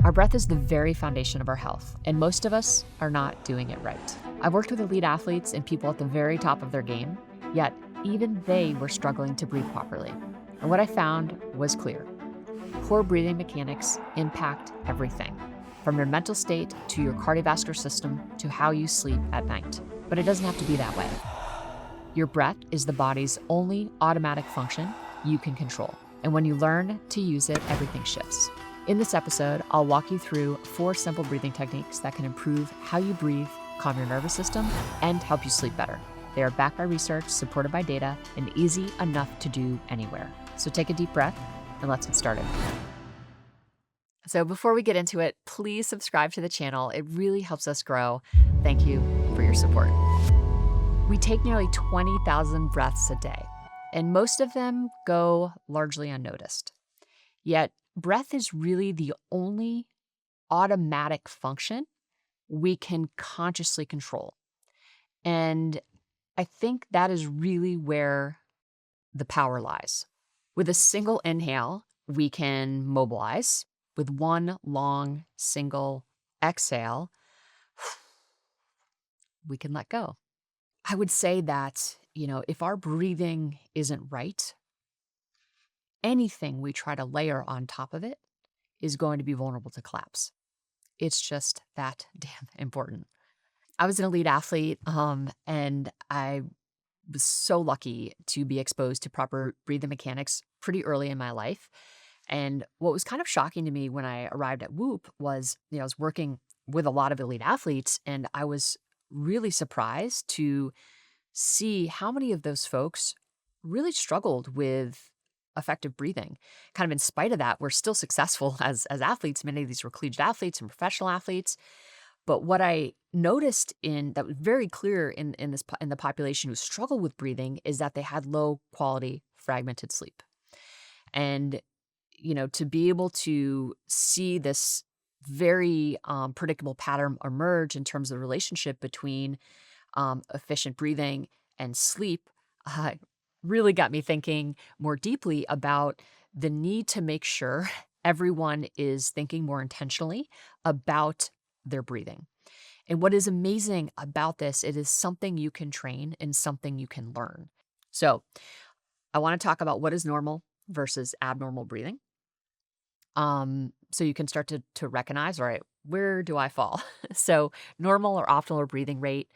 Our breath is the very foundation of our health, and most of us are not doing it right. I've worked with elite athletes and people at the very top of their game, yet even they were struggling to breathe properly. And what I found was clear. Poor breathing mechanics impact everything, from your mental state to your cardiovascular system to how you sleep at night. But it doesn't have to be that way. Your breath is the body's only automatic function you can control. And when you learn to use it, everything shifts. In this episode, I'll walk you through 4 simple breathing techniques that can improve how you breathe, calm your nervous system, and help you sleep better. They are backed by research, supported by data, and easy enough to do anywhere. So take a deep breath and let's get started. So before we get into it, please subscribe to the channel. It really helps us grow. Thank you for your support. We take nearly 20,000 breaths a day, and most of them go largely unnoticed. Yet, breath is really the only automatic function we can consciously control. And I think that is really where the power lies. With a single inhale, we can mobilize. With one long, single exhale, we can let go. I would say that, if our breathing isn't right, anything we try to layer on top of it is going to be vulnerable to collapse. It's just that damn important. I was an elite athlete, and I was so lucky to be exposed to proper breathing mechanics pretty early in my life. And what was kind of shocking to me when I arrived at Whoop was, I was working with a lot of elite athletes, and I was really surprised to see how many of those folks really struggled with effective breathing. Kind of in spite of that, we're still successful as athletes. Many of these were collegiate athletes and professional athletes. But what I noticed that was very clear in the population who struggled with breathing is that they had low quality fragmented sleep. And to be able to see this very predictable pattern emerge in terms of the relationship between efficient breathing and sleep really got me thinking more deeply about the need to make sure everyone is thinking more intentionally about their breathing. And what is amazing about this, it is something you can train and something you can learn. So I want to talk about what is normal versus abnormal breathing. So you can start to recognize, all right, where do I fall? So normal or optimal breathing rate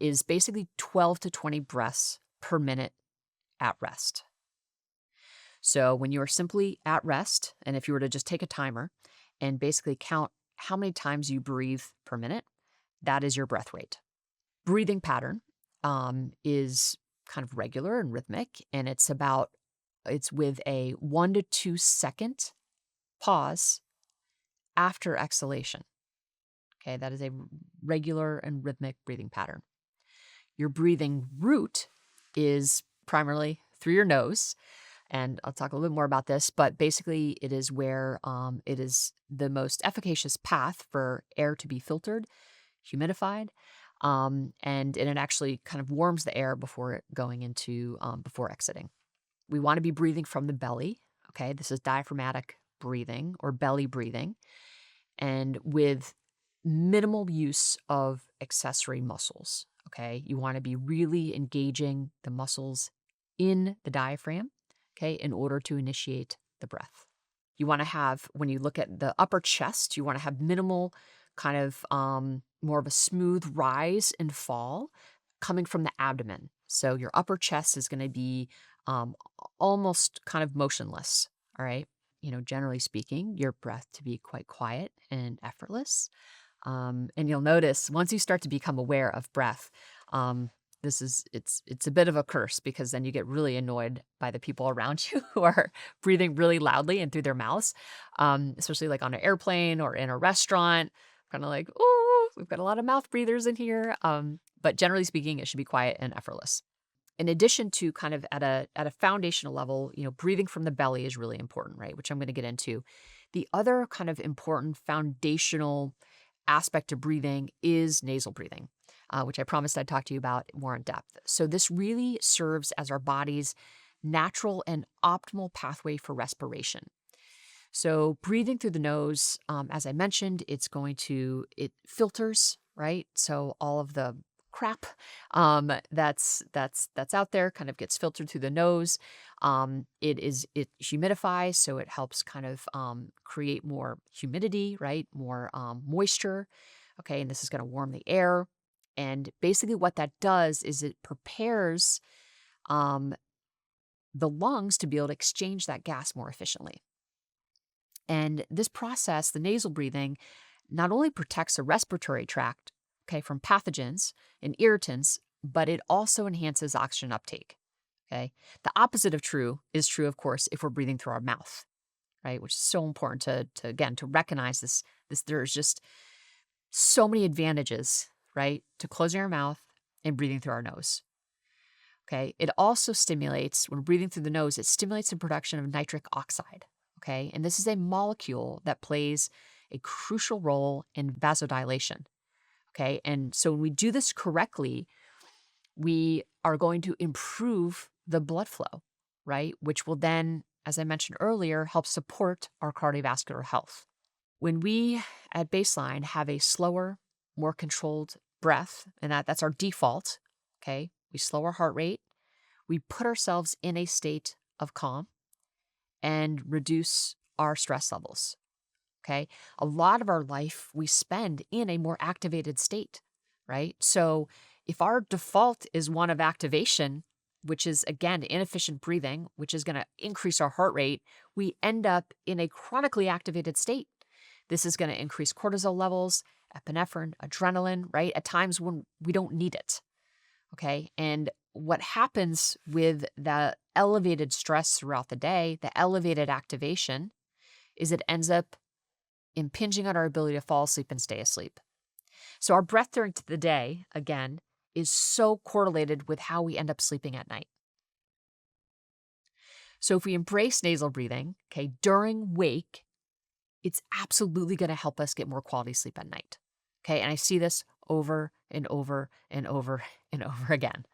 is basically 12 to 20 breaths per minute at rest. So when you are simply at rest, and if you were to just take a timer and basically count how many times you breathe per minute, that is your breath rate. Breathing pattern is kind of regular and rhythmic, and it's with a 1 to 2 second pause after exhalation. Okay, that is a regular and rhythmic breathing pattern. Your breathing route is primarily through your nose, and I'll talk a little bit more about this, but basically it is where it is the most efficacious path for air to be filtered, humidified, and it actually kind of warms the air before before exiting. We want to be breathing from the belly. Okay, this is diaphragmatic breathing or belly breathing, and with minimal use of accessory muscles. Okay, you want to be really engaging the muscles in the diaphragm, okay, in order to initiate the breath. You want to have, when you look at the upper chest, you want to have minimal kind of more of a smooth rise and fall coming from the abdomen. So your upper chest is going to be almost kind of motionless, all right? Generally speaking, your breath to be quite quiet and effortless. And you'll notice once you start to become aware of breath, it's a bit of a curse, because then you get really annoyed by the people around you who are breathing really loudly and through their mouths, especially like on an airplane or in a restaurant, kind of like, oh, we've got a lot of mouth breathers in here. But generally speaking, it should be quiet and effortless. In addition to kind of at a foundational level, breathing from the belly is really important, right? Which I'm going to get into. The other kind of important foundational aspect of breathing is nasal breathing, which I promised I'd talk to you about more in depth. So this really serves as our body's natural and optimal pathway for respiration. So breathing through the nose, as I mentioned, it filters, right? So all of the crap that's out there kind of gets filtered through the nose. It humidifies, so it helps kind of create more humidity, right? More moisture. Okay, and this is going to warm the air. And basically, what that does is it prepares um, the lungs to be able to exchange that gas more efficiently. And this process, the nasal breathing, not only protects the respiratory tract, okay, from pathogens and irritants, but it also enhances oxygen uptake. Okay. The opposite of true is true, of course, if we're breathing through our mouth, right? Which is so important to again, to recognize this there's just so many advantages, right? To closing our mouth and breathing through our nose. Okay. It also stimulates, when breathing through the nose, it stimulates the production of nitric oxide. Okay. And this is a molecule that plays a crucial role in vasodilation. Okay. And so when we do this correctly, we are going to improve the blood flow, right? Which will then, as I mentioned earlier, help support our cardiovascular health. When we at baseline have a slower, more controlled breath, and that's our default, okay, we slow our heart rate, we put ourselves in a state of calm and reduce our stress levels. Okay. A lot of our life we spend in a more activated state, right? So if our default is one of activation, which is again inefficient breathing, which is going to increase our heart rate, we end up in a chronically activated state. This is going to increase cortisol levels, epinephrine, adrenaline, right? At times when we don't need it. Okay. And what happens with the elevated stress throughout the day, the elevated activation, is it ends up impinging on our ability to fall asleep and stay asleep. So our breath during the day, again, is so correlated with how we end up sleeping at night. So if we embrace nasal breathing, okay, during wake, it's absolutely going to help us get more quality sleep at night. Okay, and I see this over and over and over and over again.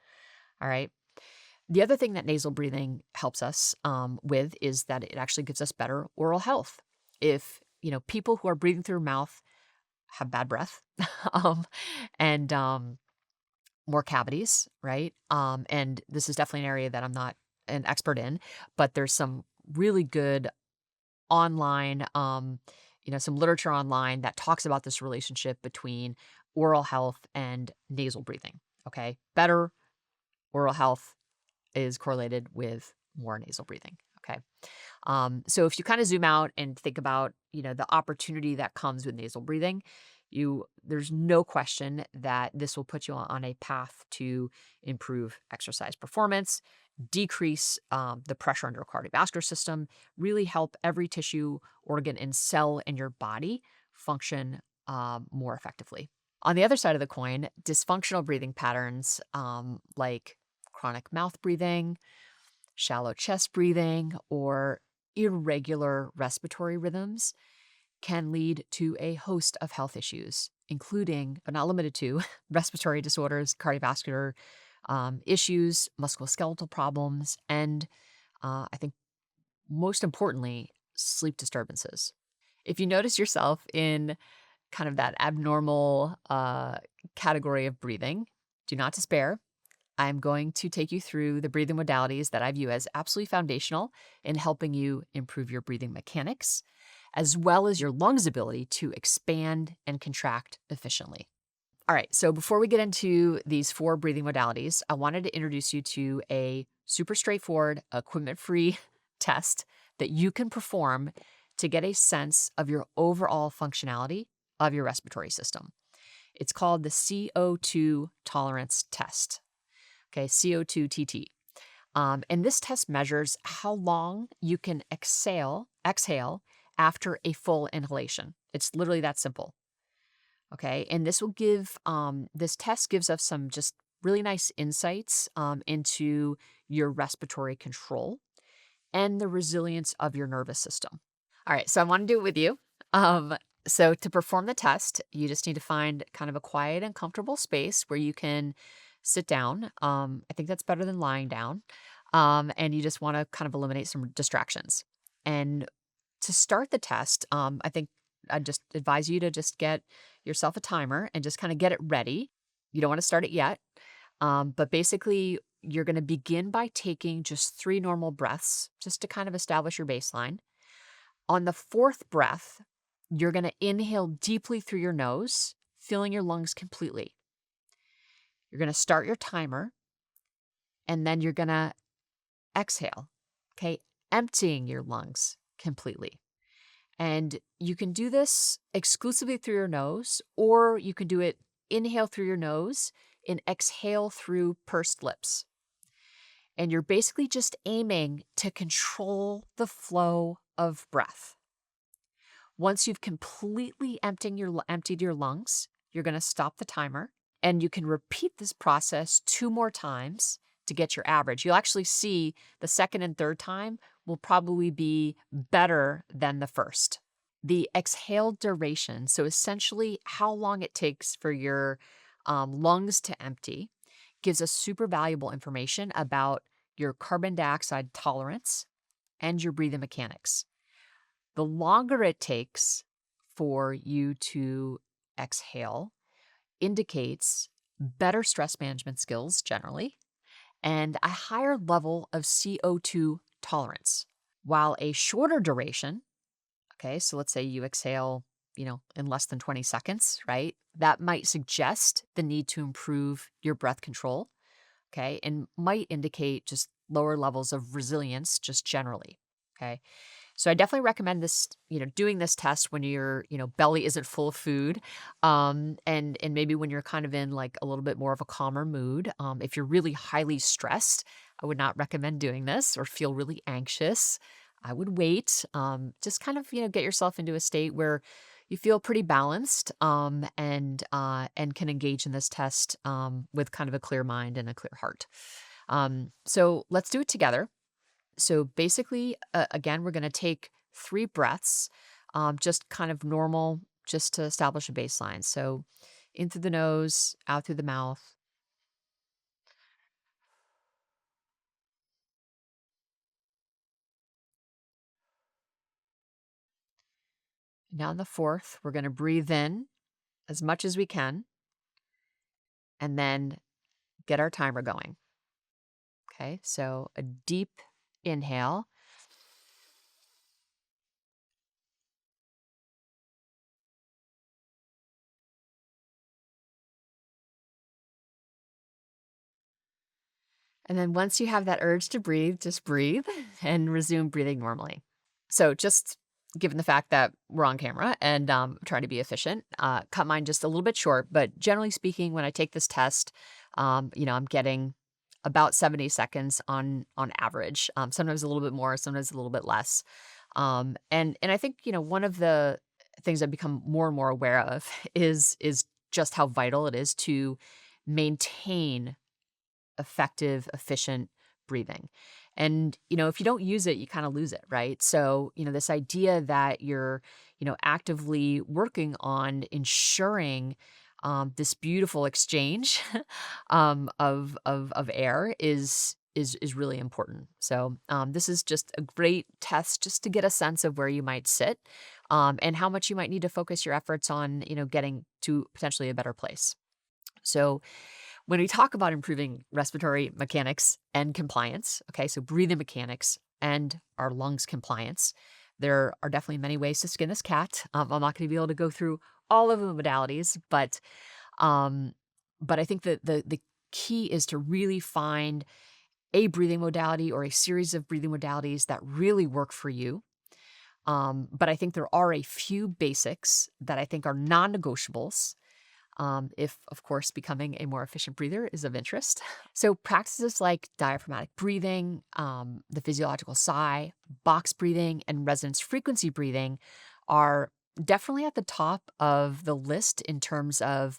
All right. The other thing that nasal breathing helps us with is that it actually gives us better oral health. If people who are breathing through mouth have bad breath, and more cavities, right? And this is definitely an area that I'm not an expert in, but there's some really good online, some literature online that talks about this relationship between oral health and nasal breathing. Okay, better oral health is correlated with more nasal breathing. Okay. So if you kind of zoom out and think about, the opportunity that comes with nasal breathing, there's no question that this will put you on a path to improve exercise performance, decrease the pressure on your cardiovascular system, really help every tissue, organ, and cell in your body function more effectively. On the other side of the coin, dysfunctional breathing patterns like chronic mouth breathing, shallow chest breathing, or irregular respiratory rhythms can lead to a host of health issues, including, but not limited to, respiratory disorders, cardiovascular issues, musculoskeletal problems, and I think most importantly, sleep disturbances. If you notice yourself in kind of that abnormal category of breathing, do not despair. I'm going to take you through the breathing modalities that I view as absolutely foundational in helping you improve your breathing mechanics, as well as your lungs' ability to expand and contract efficiently. All right, so before we get into these 4 breathing modalities, I wanted to introduce you to a super straightforward, equipment-free test that you can perform to get a sense of your overall functionality of your respiratory system. It's called the CO2 tolerance test. Okay, CO2 TT. And this test measures how long you can exhale after a full inhalation. It's literally that simple. Okay, and this test gives us some just really nice insights into your respiratory control and the resilience of your nervous system. All right, so I want to do it with you. So to perform the test, you just need to find kind of a quiet and comfortable space where you can sit down. I think that's better than lying down. And you just want to kind of eliminate some distractions. And to start the test, I think I'd just advise you to just get yourself a timer and just kind of get it ready. You don't want to start it yet. But basically, you're going to begin by taking just 3 normal breaths just to kind of establish your baseline. On the fourth breath, you're going to inhale deeply through your nose, filling your lungs completely. You're going to start your timer, and then you're going to exhale, okay, emptying your lungs completely. And you can do this exclusively through your nose, or you can do it inhale through your nose and exhale through pursed lips. And you're basically just aiming to control the flow of breath. Once you've completely emptied your lungs, you're going to stop the timer, and you can repeat this process 2 more times to get your average. You'll actually see the second and third time will probably be better than the first. The exhale duration, so essentially how long it takes for your lungs to empty, gives us super valuable information about your carbon dioxide tolerance and your breathing mechanics. The longer it takes for you to exhale indicates better stress management skills generally and a higher level of CO2 tolerance. While a shorter duration, okay, so let's say you exhale, in less than 20 seconds, right? That might suggest the need to improve your breath control, okay, and might indicate just lower levels of resilience just generally, okay? So I definitely recommend this, doing this test when your, belly isn't full of food, and maybe when you're kind of in like a little bit more of a calmer mood. If you're really highly stressed, I would not recommend doing this, or feel really anxious. I would wait. Just kind of, get yourself into a state where you feel pretty balanced, and can engage in this test with kind of a clear mind and a clear heart. So let's do it together. So basically, again, we're going to take 3 breaths, just kind of normal, just to establish a baseline. So in through the nose, out through the mouth. Now on the fourth, we're going to breathe in as much as we can and then get our timer going. Okay, so a deep inhale. And then once you have that urge to breathe, just breathe and resume breathing normally. So just given the fact that we're on camera and trying to be efficient, cut mine just a little bit short. But generally speaking, when I take this test, I'm getting about 70 seconds on average. Sometimes a little bit more, sometimes a little bit less. And I think one of the things I've become more and more aware of is just how vital it is to maintain effective, efficient breathing. And, if you don't use it, you kind of lose it, right? So, this idea that you're, actively working on ensuring this beautiful exchange of air is really important. So, this is just a great test just to get a sense of where you might sit, and how much you might need to focus your efforts on, getting to potentially a better place. So, when we talk about improving respiratory mechanics and compliance, okay, so breathing mechanics and our lungs compliance, there are definitely many ways to skin this cat. I'm not going to be able to go through all of the modalities, um, but I think that the key is to really find a breathing modality or a series of breathing modalities that really work for you. But I think there are a few basics that I think are non-negotiables, if, of course, becoming a more efficient breather is of interest. So practices like diaphragmatic breathing, the physiological sigh, box breathing, and resonance frequency breathing are definitely at the top of the list in terms of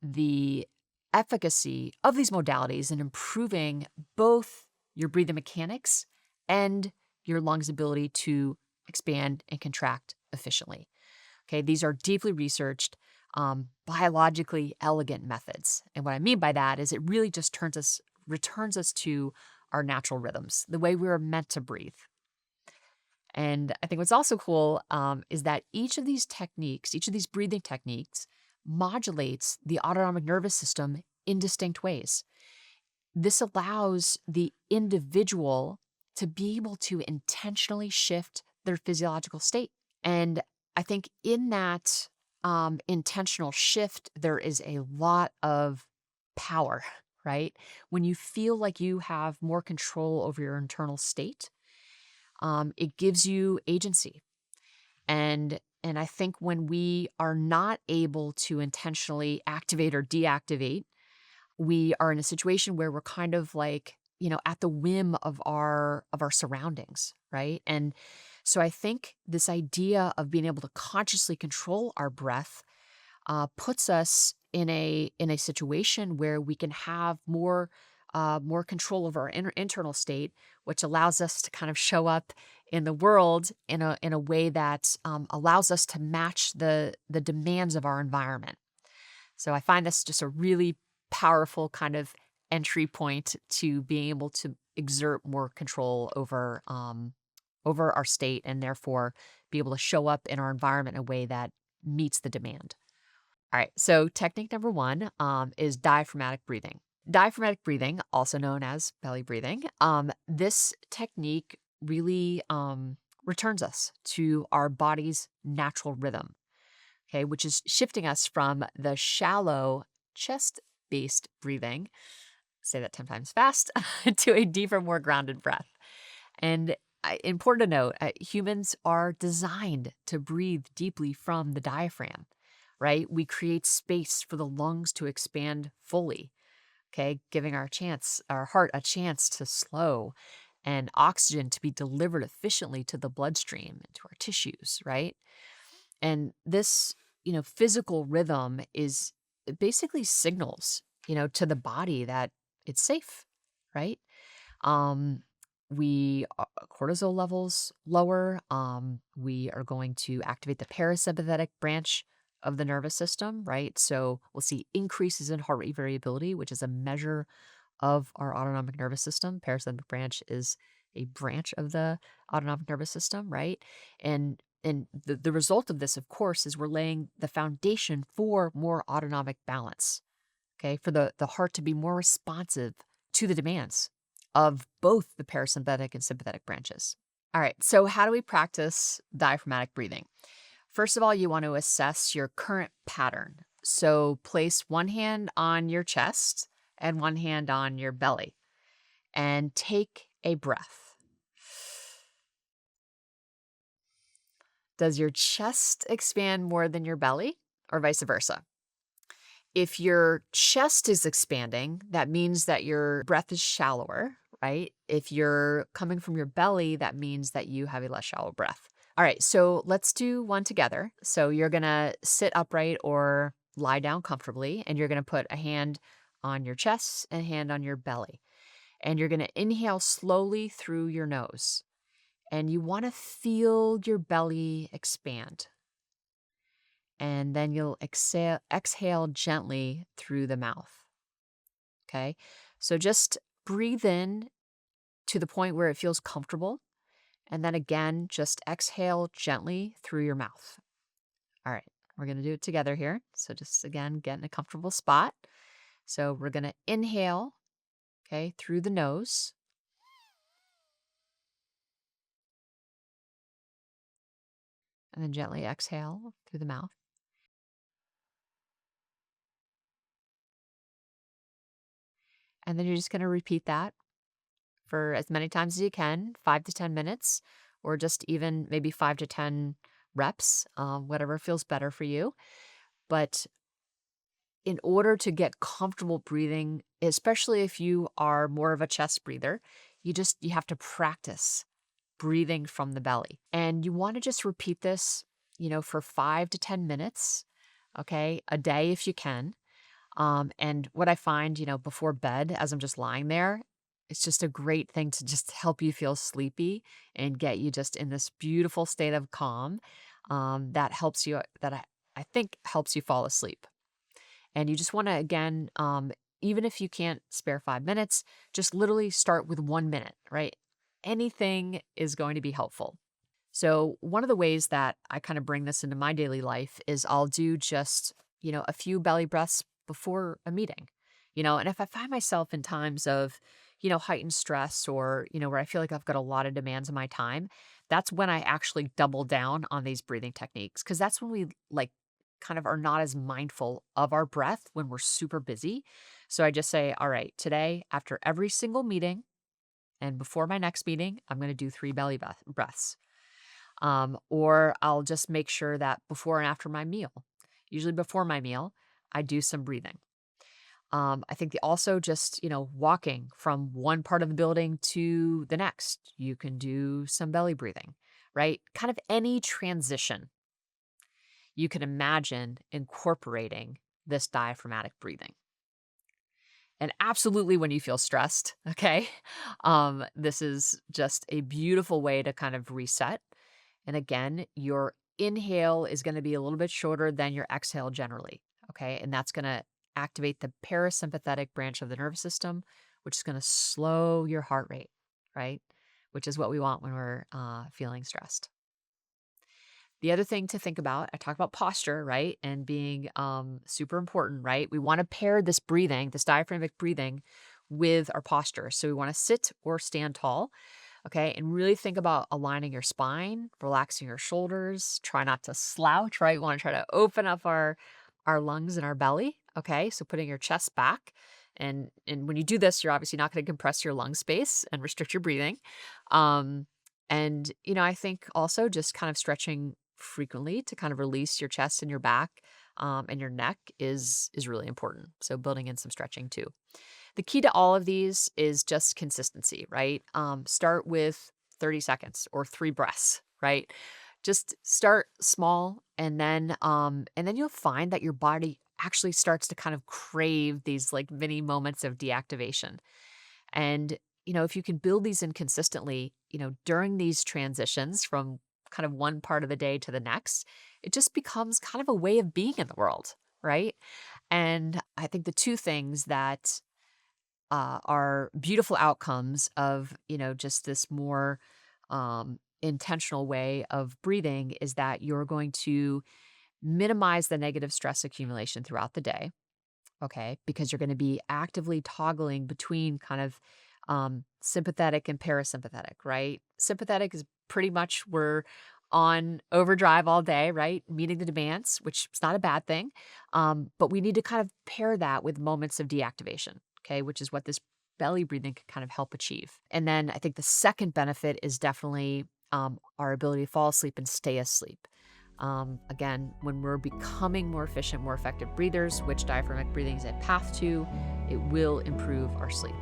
the efficacy of these modalities in improving both your breathing mechanics and your lungs' ability to expand and contract efficiently. Okay, these are deeply researched, biologically elegant methods. And what I mean by that is it really just returns us to our natural rhythms, the way we were meant to breathe. And I think what's also cool is that each of these techniques, each of these breathing techniques, modulates the autonomic nervous system in distinct ways. This allows the individual to be able to intentionally shift their physiological state. And I think in that intentional shift, there is a lot of power, right? When you feel like you have more control over your internal state, it gives you agency. And I think when we are not able to intentionally activate or deactivate, we are in a situation where we're kind of like, at the whim of our surroundings, right? And so I think this idea of being able to consciously control our breath puts us in a situation where we can have more control over our internal state, which allows us to kind of show up in the world in a way that allows us to match the demands of our environment. So I find this just a really powerful kind of entry point to being able to exert more control over our state, and therefore be able to show up in our environment in a way that meets the demand. All right. So technique number one is diaphragmatic breathing. Diaphragmatic breathing, also known as belly breathing, this technique really returns us to our body's natural rhythm. Okay, which is shifting us from the shallow chest-based breathing, say that 10 times fast, to a deeper, more grounded breath. And important to note, humans are designed to breathe deeply from the diaphragm, right? We create space for the lungs to expand fully, okay, giving our heart a chance to slow, and oxygen to be delivered efficiently to the bloodstream and to our tissues, right? And this, physical rhythm it basically signals, to the body that it's safe, right? Um, cortisol levels lower. We are going to activate the parasympathetic branch of the nervous system, right? So we'll see increases in heart rate variability, which is a measure of our autonomic nervous system. Parasympathetic branch is a branch of the autonomic nervous system, right? And the result of this, of course, is we're laying the foundation for more autonomic balance, okay? For the heart to be more responsive to the demands of both the parasympathetic and sympathetic branches. All right, so how do we practice diaphragmatic breathing? First of all, you want to assess your current pattern. So place one hand on your chest and one hand on your belly and take a breath. Does your chest expand more than your belly, or vice versa? If your chest is expanding, that means that your breath is shallower, right? If you're coming from your belly, that means that you have a less shallow breath. All right, so let's do one together. So you're gonna sit upright or lie down comfortably, and you're gonna put a hand on your chest and a hand on your belly. And you're gonna inhale slowly through your nose. And you wanna feel your belly expand. And then you'll exhale gently through the mouth. Okay. So just breathe in to the point where it feels comfortable. And then again, just exhale gently through your mouth. All right. We're going to do it together here. So just again, get in a comfortable spot. So we're going to inhale, okay, through the nose. And then gently exhale through the mouth. And then you're just going to repeat that for as many times as you can, 5 to 10 minutes, or just even maybe 5 to 10 reps, whatever feels better for you. But in order to get comfortable breathing, especially if you are more of a chest breather, you have to practice breathing from the belly. And you want to just repeat this, for 5 to 10 minutes, okay, a day if you can. And what I find, before bed, as I'm just lying there, it's just a great thing to just help you feel sleepy and get you just in this beautiful state of calm that helps you, that I think helps you fall asleep. And you just want to, again, even if you can't spare 5 minutes, just literally start with 1 minute, right? Anything is going to be helpful. So one of the ways that I kind of bring this into my daily life is I'll do just, a few belly breaths before a meeting. And if I find myself in times of, heightened stress or, where I feel like I've got a lot of demands on my time, that's when I actually double down on these breathing techniques because that's when we like kind of are not as mindful of our breath when we're super busy. So I just say, all right, today after every single meeting and before my next meeting, I'm going to do 3 belly breaths. Or I'll just make sure that before and after my meal, usually before my meal, I do some breathing. I think also just, walking from one part of the building to the next, you can do some belly breathing, right? Kind of any transition you can imagine incorporating this diaphragmatic breathing. And absolutely when you feel stressed, okay? This is just a beautiful way to kind of reset. And again, your inhale is going to be a little bit shorter than your exhale generally, okay? And that's going to activate the parasympathetic branch of the nervous system, which is going to slow your heart rate, right? Which is what we want when we're feeling stressed. The other thing to think about, I talk about posture, right? And being super important, right? We want to pair this breathing, this diaphragmatic breathing, with our posture. So we want to sit or stand tall, okay? And really think about aligning your spine, relaxing your shoulders. Try not to slouch, right? We want to try to open up our lungs and our belly, okay? So putting your chest back. And when you do this, you're obviously not going to compress your lung space and restrict your breathing. And I think also just kind of stretching frequently to kind of release your chest and your back and your neck is really important. So building in some stretching too. The key to all of these is just consistency, right? Start with 30 seconds or 3 breaths, right? Just start small and then you'll find that your body actually starts to kind of crave these like mini moments of deactivation. And, if you can build these in consistently, during these transitions from kind of one part of the day to the next, it just becomes kind of a way of being in the world, right? And I think the two things that are beautiful outcomes of, just this more intentional way of breathing is that you're going to minimize the negative stress accumulation throughout the day. Okay, because you're going to be actively toggling between kind of sympathetic and parasympathetic, right? Sympathetic is pretty much we're on overdrive all day, right? Meeting the demands, which is not a bad thing. But we need to kind of pair that with moments of deactivation, okay, which is what this belly breathing can kind of help achieve. And then I think the second benefit is definitely our ability to fall asleep and stay asleep. Again, when we're becoming more efficient, more effective breathers, which diaphragmatic breathing is a path to, it will improve our sleep.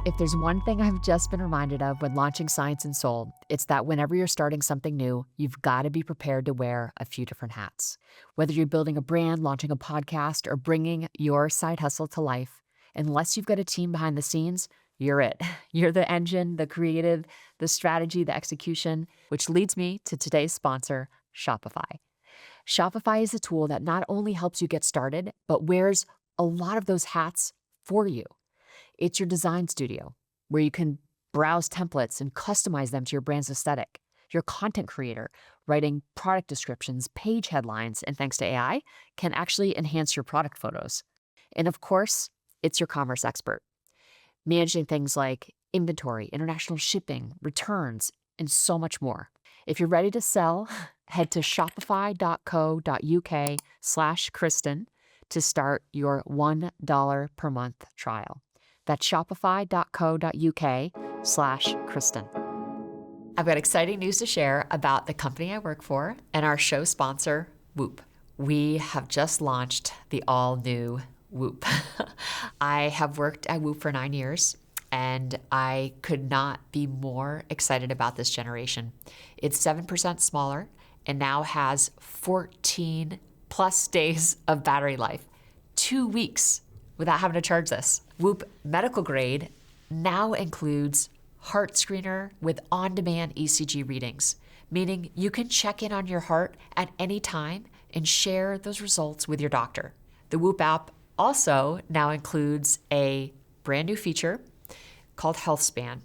If there's one thing I've just been reminded of when launching Science and Soul, it's that whenever you're starting something new, you've got to be prepared to wear a few different hats. Whether you're building a brand, launching a podcast, or bringing your side hustle to life, unless you've got a team behind the scenes, you're it. You're the engine, the creative, the strategy, the execution, which leads me to today's sponsor, Shopify. Shopify is a tool that not only helps you get started, but wears a lot of those hats for you. It's your design studio where you can browse templates and customize them to your brand's aesthetic. Your content creator, writing product descriptions, page headlines, and thanks to AI, can actually enhance your product photos. And of course, it's your commerce expert, managing things like inventory, international shipping, returns, and so much more. If you're ready to sell, head to shopify.co.uk/Kristen to start your $1 per month trial. That's shopify.co.uk/Kristen. I've got exciting news to share about the company I work for and our show sponsor, Whoop. We have just launched the all-new Whoop. I have worked at Whoop for 9 years, and I could not be more excited about this generation. It's 7% smaller and now has 14 plus days of battery life. 2 weeks without having to charge this. Whoop medical grade now includes heart screener with on-demand ECG readings, meaning you can check in on your heart at any time and share those results with your doctor. The Whoop app also now includes a brand new feature called HealthSpan.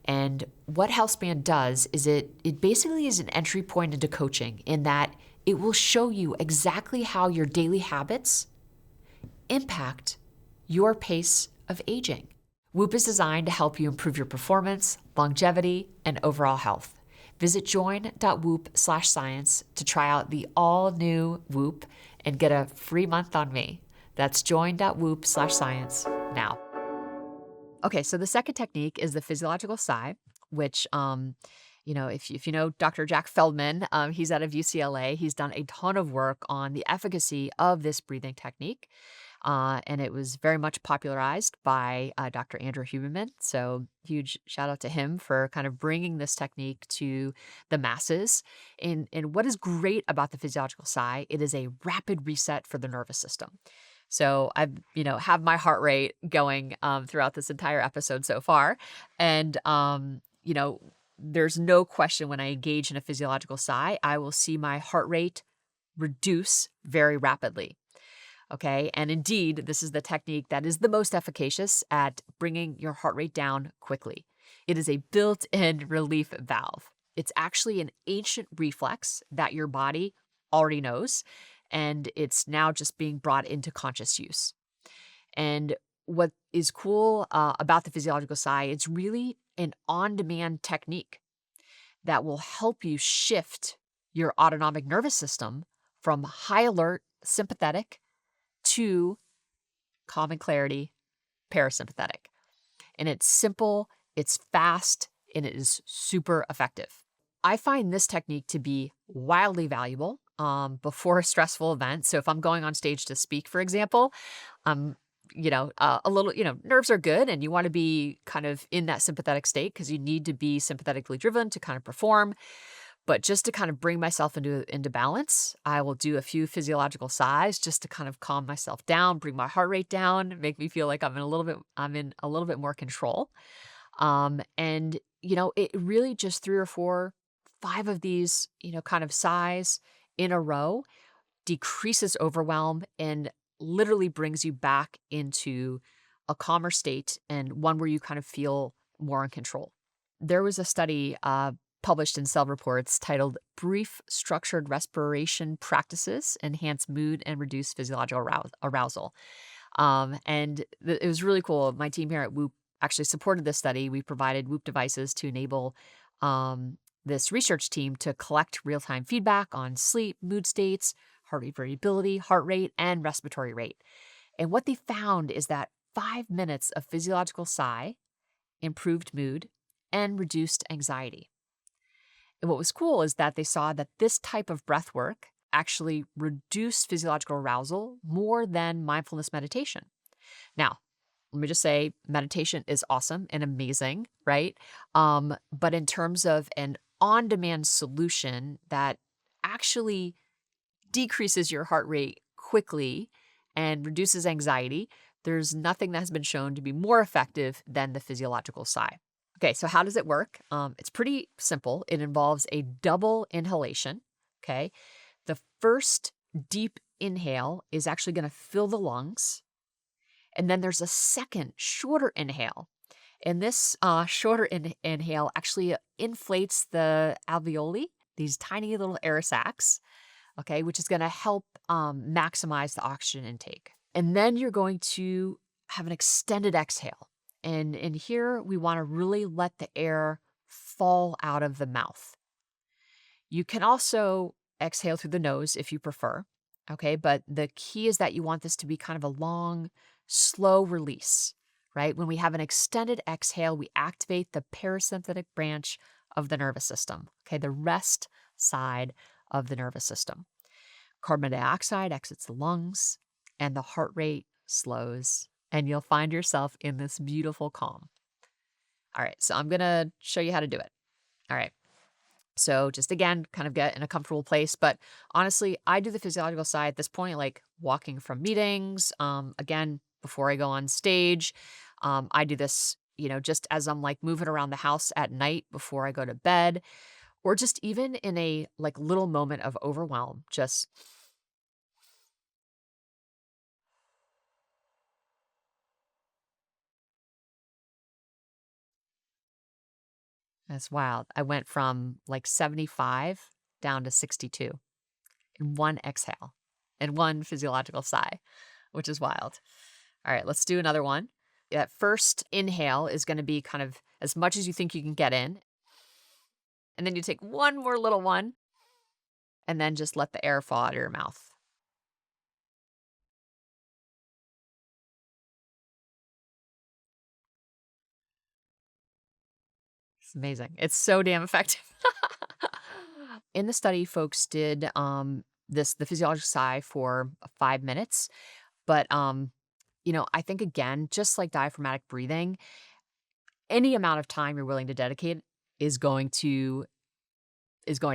And what HealthSpan does is it basically is an entry point into coaching in that it will show you exactly how your daily habits impact your pace of aging. Whoop is designed to help you improve your performance, longevity, and overall health. Visit join.whoop/science to try out the all-new Whoop and get a free month on me. That's join.whoop/science now. Okay, so the second technique is the physiological sigh, which, if you know Dr. Jack Feldman, he's out of UCLA. He's done a ton of work on the efficacy of this breathing technique, and it was very much popularized by Dr. Andrew Huberman. So huge shout out to him for kind of bringing this technique to the masses. And what is great about the physiological sigh, it is a rapid reset for the nervous system. So I've, have my heart rate going throughout this entire episode so far. And, there's no question when I engage in a physiological sigh, I will see my heart rate reduce very rapidly. Okay. And indeed, this is the technique that is the most efficacious at bringing your heart rate down quickly. It is a built in relief valve. It's actually an ancient reflex that your body already knows, and it's now just being brought into conscious use. And what is cool about the physiological sigh, it's really an on demand technique that will help you shift your autonomic nervous system from high alert, sympathetic to calm and clarity, parasympathetic. And it's simple, it's fast, and it is super effective. I find this technique to be wildly valuable before a stressful event. So if I'm going on stage to speak, for example, um, a little, nerves are good and you want to be kind of in that sympathetic state because you need to be sympathetically driven to kind of perform. But just to kind of bring myself into balance, I will do a few physiological sighs just to kind of calm myself down, bring my heart rate down, make me feel like I'm in a little bit more control. And it really just 3 or 4, 5 of these, kind of sighs in a row decreases overwhelm and literally brings you back into a calmer state and one where you kind of feel more in control. There was a study published in Cell Reports titled Brief Structured Respiration Practices Enhance Mood and Reduce Physiological Arousal. It was really cool. My team here at Whoop actually supported this study. We provided Whoop devices to enable this research team to collect real-time feedback on sleep, mood states, heart rate variability, heart rate, and respiratory rate. And what they found is that 5 minutes of physiological sigh improved mood and reduced anxiety. And what was cool is that they saw that this type of breath work actually reduced physiological arousal more than mindfulness meditation. Now, let me just say meditation is awesome and amazing, right? But in terms of an on-demand solution that actually decreases your heart rate quickly and reduces anxiety, there's nothing that has been shown to be more effective than the physiological sigh. Okay, so how does it work? It's pretty simple. It involves a double inhalation. Okay, the first deep inhale is actually going to fill the lungs. And then there's a second, shorter inhale. And this shorter inhale actually inflates the alveoli, these tiny little air sacs, okay, which is going to help maximize the oxygen intake. And then you're going to have an extended exhale. And here we want to really let the air fall out of the mouth. You can also exhale through the nose if you prefer, okay? But the key is that you want this to be kind of a long, slow release, right? When we have an extended exhale, we activate the parasympathetic branch of the nervous system, okay? The rest side of the nervous system. Carbon dioxide exits the lungs and the heart rate slows, and you'll find yourself in this beautiful calm. All right, so I'm going to show you how to do it. All right. So just again, kind of get in a comfortable place. But honestly, I do the physiological side at this point, like walking from meetings. Again, before I go on stage, I do this, just as I'm like moving around the house at night before I go to bed, or just even in a like little moment of overwhelm, just That's wild. I went from like 75 down to 62 in one exhale and one physiological sigh, which is wild. All right, let's do another one. That first inhale is going to be kind of as much as you think you can get in. And then you take one more little one and then just let the air fall out of your mouth. It's amazing. It's so damn effective. In the study, folks did the physiological sigh for 5 minutes. But I think again, just like diaphragmatic breathing, any amount of time you're willing to dedicate is going to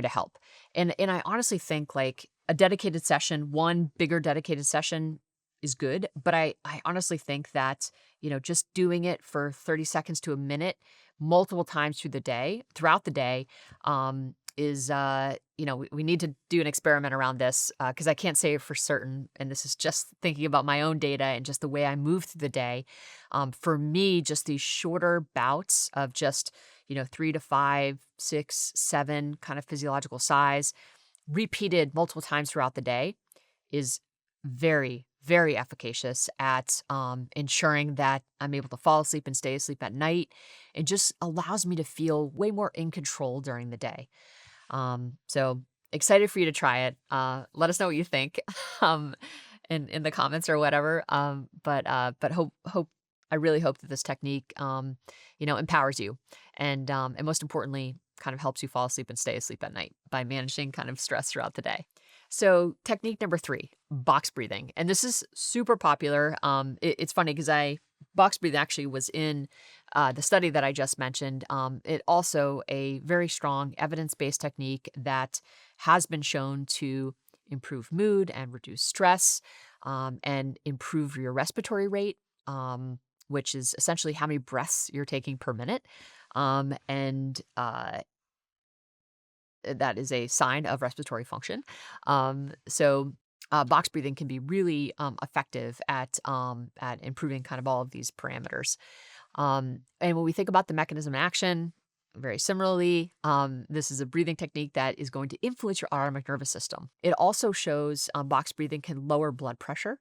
help. And I honestly think like a dedicated session, one bigger dedicated session is good, but I honestly think that, just doing it for 30 seconds to a minute multiple times throughout the day, is we need to do an experiment around this, because I can't say for certain, and this is just thinking about my own data and just the way I move through the day. For me, just these shorter bouts of just 3 to 5, 6, 7 kind of physiological sighs, repeated multiple times throughout the day, is very, very efficacious at ensuring that I'm able to fall asleep and stay asleep at night. It just allows me to feel way more in control during the day. So excited for you to try it. Let us know what you think um, in the comments or whatever. But hope I really hope that this technique empowers you and most importantly kind of helps you fall asleep and stay asleep at night by managing kind of stress throughout the day. So technique number 3, box breathing, and this is super popular. It's funny because box breathing actually was in the study that I just mentioned. It also a very strong evidence-based technique that has been shown to improve mood and reduce stress, and improve your respiratory rate, which is essentially how many breaths you're taking per minute. And That is a sign of respiratory function. Box breathing can be really effective at improving kind of all of these parameters. And when we think about the mechanism of action, very similarly, this is a breathing technique that is going to influence your autonomic nervous system. It also shows box breathing can lower blood pressure.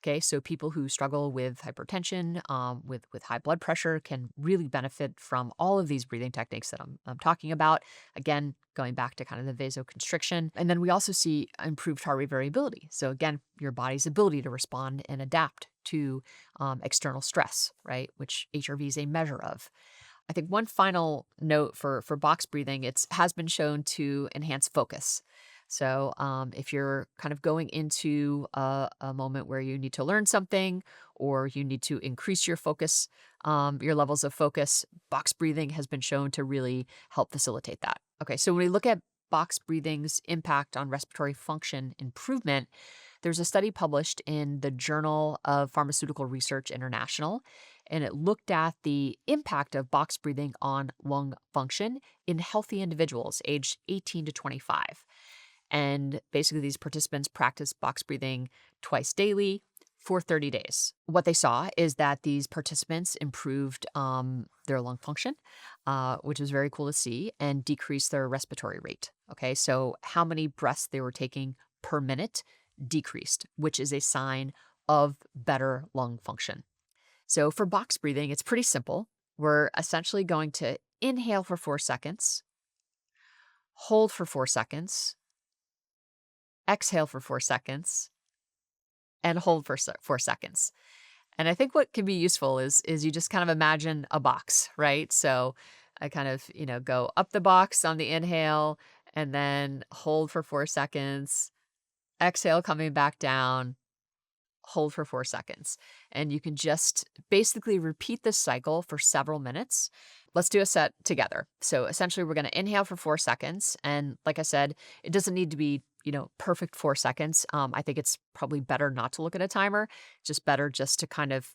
Okay, so people who struggle with hypertension, with high blood pressure, can really benefit from all of these breathing techniques that I'm talking about. Again, going back to kind of the vasoconstriction, and then we also see improved heart rate variability. So again, your body's ability to respond and adapt to external stress, right? Which HRV is a measure of. I think one final note for box breathing, it has been shown to enhance focus. So if you're kind of going into a moment where you need to learn something or you need to increase your focus, your levels of focus, box breathing has been shown to really help facilitate that. Okay, so when we look at box breathing's impact on respiratory function improvement, there's a study published in the Journal of Pharmaceutical Research International, and it looked at the impact of box breathing on lung function in healthy individuals aged 18 to 25. And basically, these participants practiced box breathing twice daily for 30 days. What they saw is that these participants improved their lung function, which was very cool to see, and decreased their respiratory rate. Okay, so how many breaths they were taking per minute decreased, which is a sign of better lung function. So for box breathing, it's pretty simple. We're essentially going to inhale for 4 seconds, hold for 4 seconds, exhale for 4 seconds, and hold for 4 seconds. And I think what can be useful is you just kind of imagine a box, right? So I kind of, go up the box on the inhale and then hold for 4 seconds, exhale coming back down, hold for 4 seconds. And you can just basically repeat this cycle for several minutes. Let's do a set together. So essentially, we're going to inhale for 4 seconds. And like I said, it doesn't need to be, perfect 4 seconds. I think it's probably better not to look at a timer, just better just to kind of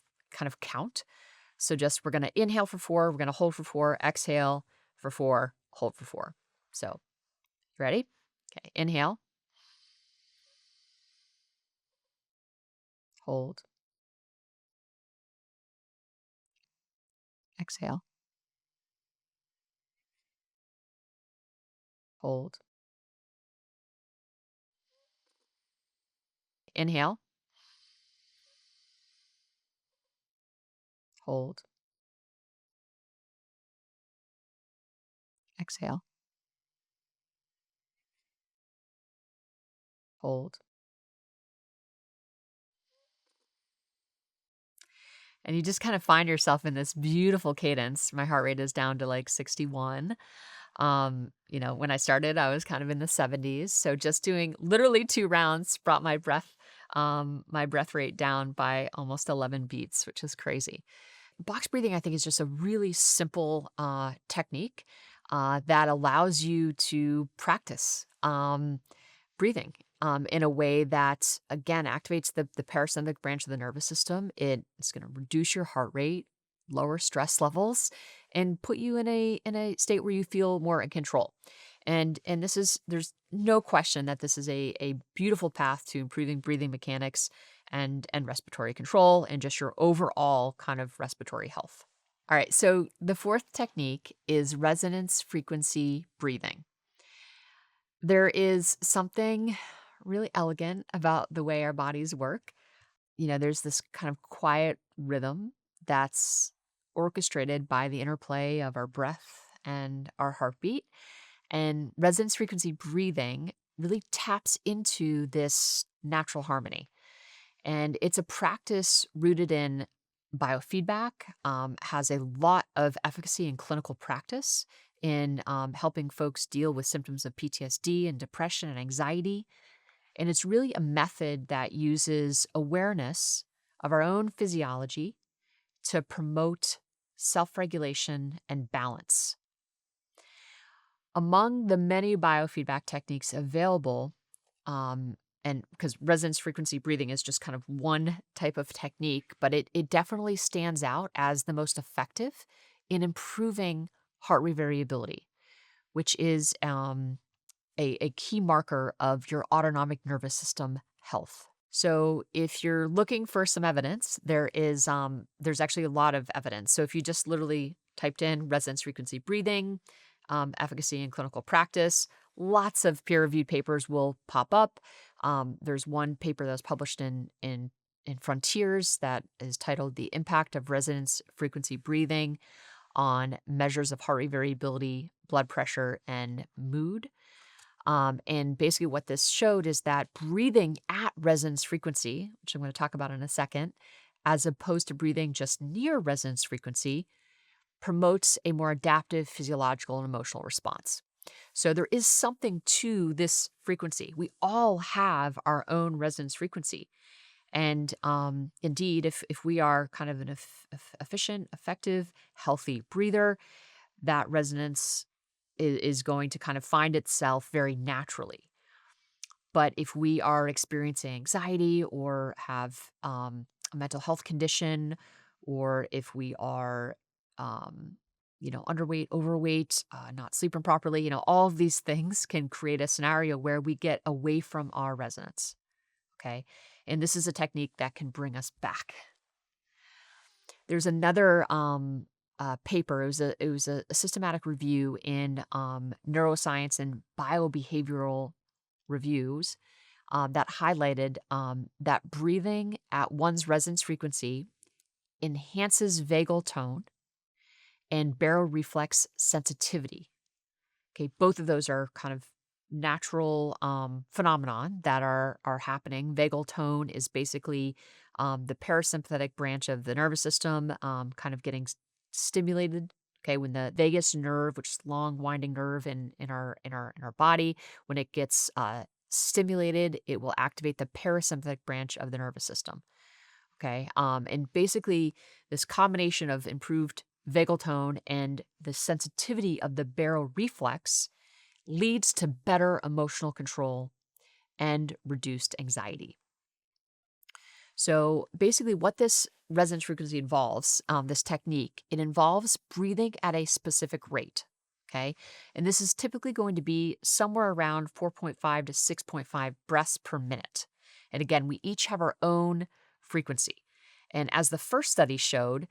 count. So we're going to inhale for 4, we're going to hold for 4, exhale for 4, hold for 4. So, ready? Okay, inhale, hold, exhale, hold, inhale, hold, exhale, hold. And you just kind of find yourself in this beautiful cadence. My heart rate is down to like 61. When I started, I was kind of in the 70s. So just doing literally 2 rounds brought my breath rate down by almost 11 beats, which is crazy. Box breathing, I think, is just a really simple technique that allows you to practice breathing in a way that, again, activates the parasympathetic branch of the nervous system. It's going to reduce your heart rate, lower stress levels, and put you in a state where you feel more in control. And there's no question that this is a beautiful path to improving breathing mechanics and respiratory control and just your overall kind of respiratory health. All right, so the fourth technique is resonance frequency breathing. There is something really elegant about the way our bodies work. There's this kind of quiet rhythm that's orchestrated by the interplay of our breath and our heartbeat. And resonance frequency breathing really taps into this natural harmony. And it's a practice rooted in biofeedback, has a lot of efficacy in clinical practice in helping folks deal with symptoms of PTSD and depression and anxiety. And it's really a method that uses awareness of our own physiology to promote self regulation and balance. Among the many biofeedback techniques available, and because resonance frequency breathing is just kind of one type of technique, but it definitely stands out as the most effective in improving heart rate variability, which is a key marker of your autonomic nervous system health. So if you're looking for some evidence, there's actually a lot of evidence. So if you just literally typed in resonance frequency breathing, efficacy in clinical practice, lots of peer-reviewed papers will pop up. There's one paper that was published in Frontiers that is titled "The Impact of Resonance Frequency Breathing on Measures of Heart Rate Variability, Blood Pressure, and Mood." And basically what this showed is that breathing at resonance frequency, which I'm going to talk about in a second, as opposed to breathing just near resonance frequency, promotes a more adaptive physiological and emotional response. So there is something to this frequency. We all have our own resonance frequency. And indeed, if we are kind of an efficient, effective, healthy breather, that resonance is going to kind of find itself very naturally. But if we are experiencing anxiety or have a mental health condition, or if we are, underweight, overweight, not sleeping properly, all of these things can create a scenario where we get away from our resonance. Okay. And this is a technique that can bring us back. There's another paper. It was a systematic review in neuroscience and biobehavioral reviews that highlighted that breathing at one's resonance frequency enhances vagal tone and baroreflex sensitivity. Okay, both of those are kind of natural phenomenon that are happening. Vagal tone is basically the parasympathetic branch of the nervous system kind of getting stimulated. Okay, when the vagus nerve, which is long winding nerve in our body, when it gets stimulated, it will activate the parasympathetic branch of the nervous system. Okay, and basically this combination of improved vagal tone and the sensitivity of the baroreflex leads to better emotional control and reduced anxiety. So basically what this resonance frequency involves, this technique, it involves breathing at a specific rate. Okay. And this is typically going to be somewhere around 4.5 to 6.5 breaths per minute. And again, we each have our own frequency. And as the first study showed,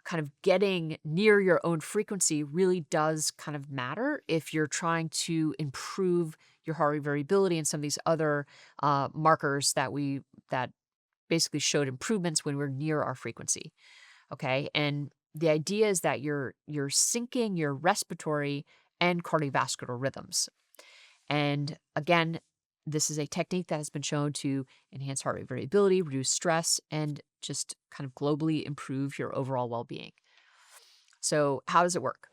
kind of getting near your own frequency really does kind of matter if you're trying to improve your heart rate variability and some of these other markers that basically showed improvements when we're near our frequency. Okay. And the idea is that you're syncing your respiratory and cardiovascular rhythms. And again, this is a technique that has been shown to enhance heart rate variability, reduce stress, and just kind of globally improve your overall well-being. So, how does it work?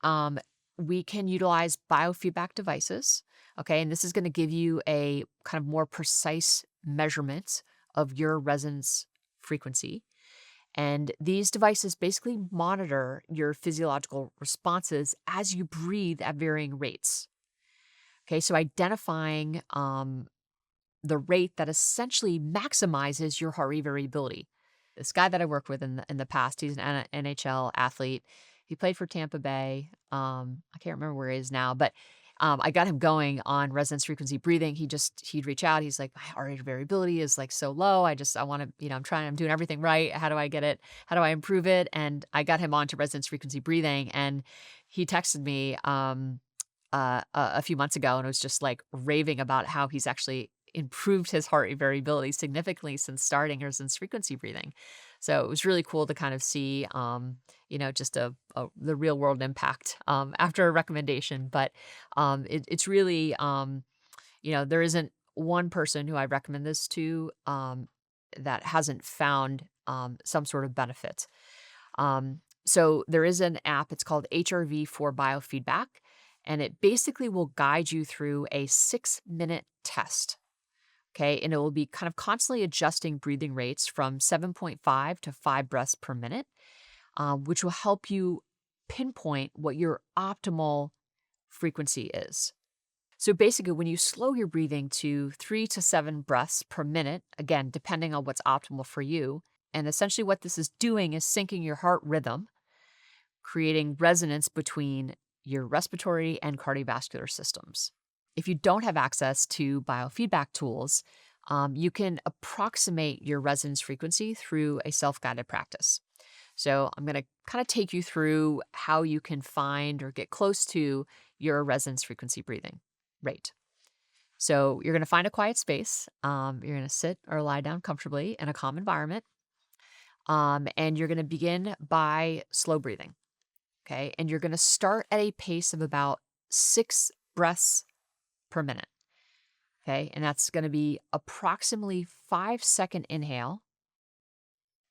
Um, we can utilize biofeedback devices. Okay. And this is going to give you a kind of more precise measurement of your resonance frequency. And these devices basically monitor your physiological responses as you breathe at varying rates. Okay, so identifying the rate that essentially maximizes your heart rate variability. This guy that I worked with in the past, he's an NHL athlete. He played for Tampa Bay. I can't remember where he is now, but I got him going on resonance frequency breathing. He'd reach out. He's like, my heart rate variability is like so low. I want to, I'm doing everything right. How do I get it? How do I improve it? And I got him onto resonance frequency breathing, and he texted me a few months ago and was just like raving about how he's actually improved his heart rate variability significantly since starting resonance frequency breathing. So it was really cool to kind of see, just the real world impact after a recommendation. But it's really, there isn't one person who I recommend this to that hasn't found some sort of benefit. So there is an app, it's called HRV for Biofeedback, and it basically will guide you through a 6-minute test. Okay. And it will be kind of constantly adjusting breathing rates from 7.5 to 5 breaths per minute, which will help you pinpoint what your optimal frequency is. So basically, when you slow your breathing to 3 to 7 breaths per minute, again, depending on what's optimal for you, and essentially what this is doing is syncing your heart rhythm, creating resonance between your respiratory and cardiovascular systems. If you don't have access to biofeedback tools, you can approximate your resonance frequency through a self-guided practice. So I'm going to kind of take you through how you can find or get close to your resonance frequency breathing rate. So you're going to find a quiet space. You're going to sit or lie down comfortably in a calm environment. And you're going to begin by slow breathing. Okay. And you're going to start at a pace of about 6 breaths per minute. Okay. And that's going to be approximately 5-second inhale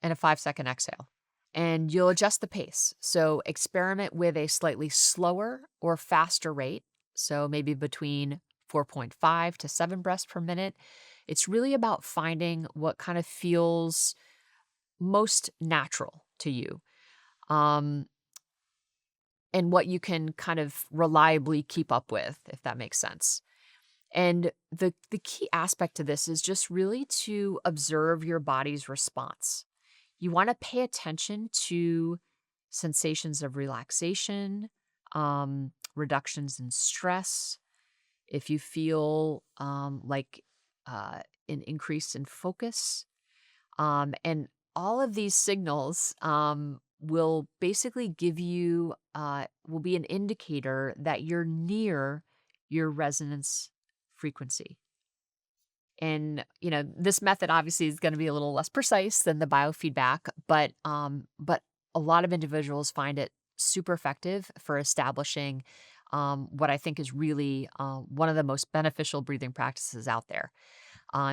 and a 5-second exhale. And you'll adjust the pace. So experiment with a slightly slower or faster rate. So maybe between 4.5 to 7 breaths per minute. It's really about finding what kind of feels most natural to you. And what you can kind of reliably keep up with, if that makes sense. And the key aspect to this is just really to observe your body's response. You want to pay attention to sensations of relaxation, reductions in stress. If you feel like an increase in focus, and all of these signals will basically give you, will be an indicator that you're near your resonance frequency. And, this method obviously is going to be a little less precise than the biofeedback, but a lot of individuals find it super effective for establishing what I think is really one of the most beneficial breathing practices out there.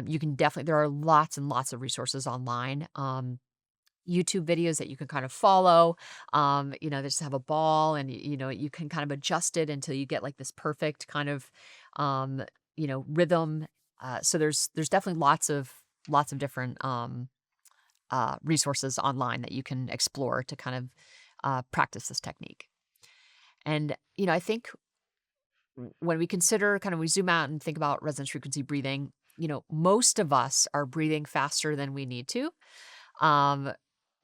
You can definitely, there are lots and lots of resources online. YouTube videos that you can kind of follow. They just have a ball and, you can kind of adjust it until you get like this perfect kind of, rhythm. So there's definitely lots of different resources online that you can explore to kind of practice this technique. And, I think when we consider kind of, we zoom out and think about resonance frequency breathing, most of us are breathing faster than we need to.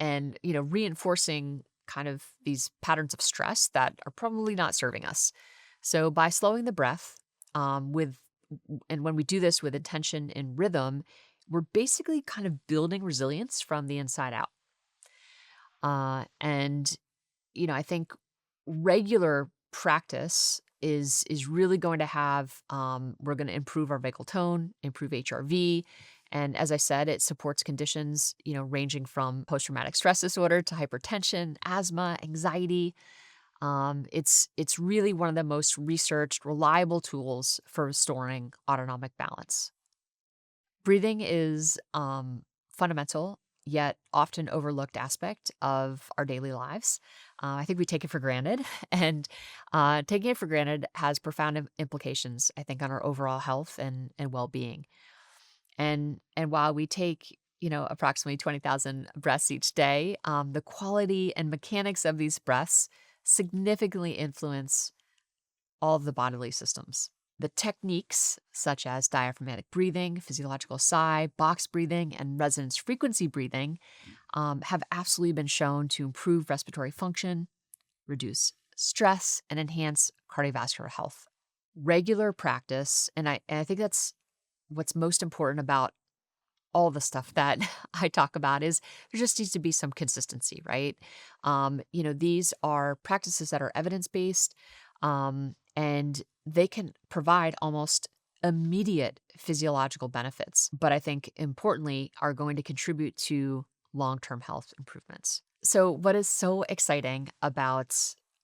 And, reinforcing kind of these patterns of stress that are probably not serving us. So by slowing the breath, and when we do this with intention and rhythm, we're basically kind of building resilience from the inside out. And I think regular practice is really going to have we're going to improve our vagal tone, improve HRV, and as I said, it supports conditions ranging from post-traumatic stress disorder to hypertension, asthma, anxiety. It's really one of the most researched, reliable tools for restoring autonomic balance. Breathing is fundamental, yet often overlooked aspect of our daily lives. I think we take it for granted, and taking it for granted has profound implications, I think, on our overall health and well-being. And while we take approximately 20,000 breaths each day, the quality and mechanics of these breaths significantly influence all of the bodily systems. The techniques, such as diaphragmatic breathing, physiological sigh, box breathing, and resonance frequency breathing, have absolutely been shown to improve respiratory function, reduce stress, and enhance cardiovascular health. Regular practice, and I think that's what's most important about all the stuff that I talk about, is there just needs to be some consistency, right? These are practices that are evidence-based, and they can provide almost immediate physiological benefits, but I think importantly are going to contribute to long-term health improvements. So what is so exciting about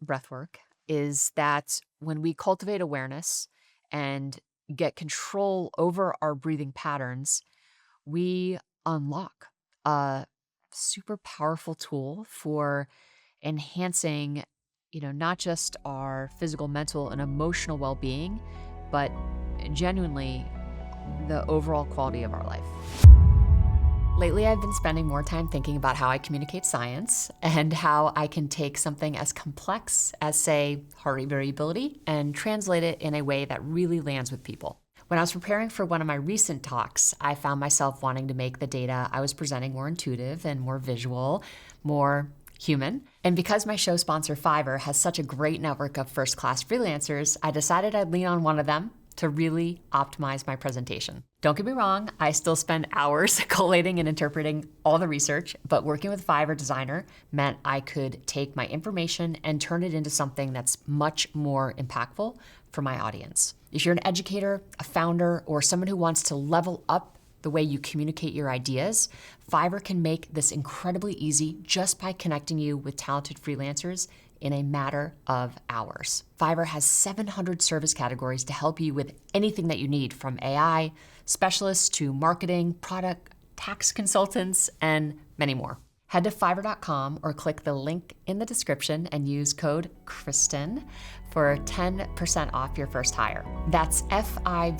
breathwork is that when we cultivate awareness and get control over our breathing patterns, we unlock a super powerful tool for enhancing, not just our physical, mental, and emotional well-being, but genuinely the overall quality of our life. Lately, I've been spending more time thinking about how I communicate science and how I can take something as complex as, say, heart rate variability and translate it in a way that really lands with people. When I was preparing for one of my recent talks, I found myself wanting to make the data I was presenting more intuitive and more visual, more human. And because my show sponsor Fiverr has such a great network of first-class freelancers, I decided I'd lean on one of them to really optimize my presentation. Don't get me wrong, I still spend hours collating and interpreting all the research, but working with Fiverr Designer meant I could take my information and turn it into something that's much more impactful for my audience. If you're an educator, a founder, or someone who wants to level up the way you communicate your ideas, Fiverr can make this incredibly easy just by connecting you with talented freelancers in a matter of hours. Fiverr has 700 service categories to help you with anything that you need, from AI specialists to marketing, product, tax consultants, and many more. Head to Fiverr.com or click the link in the description and use code Kristen for 10% off your first hire. That's Fiverr.com.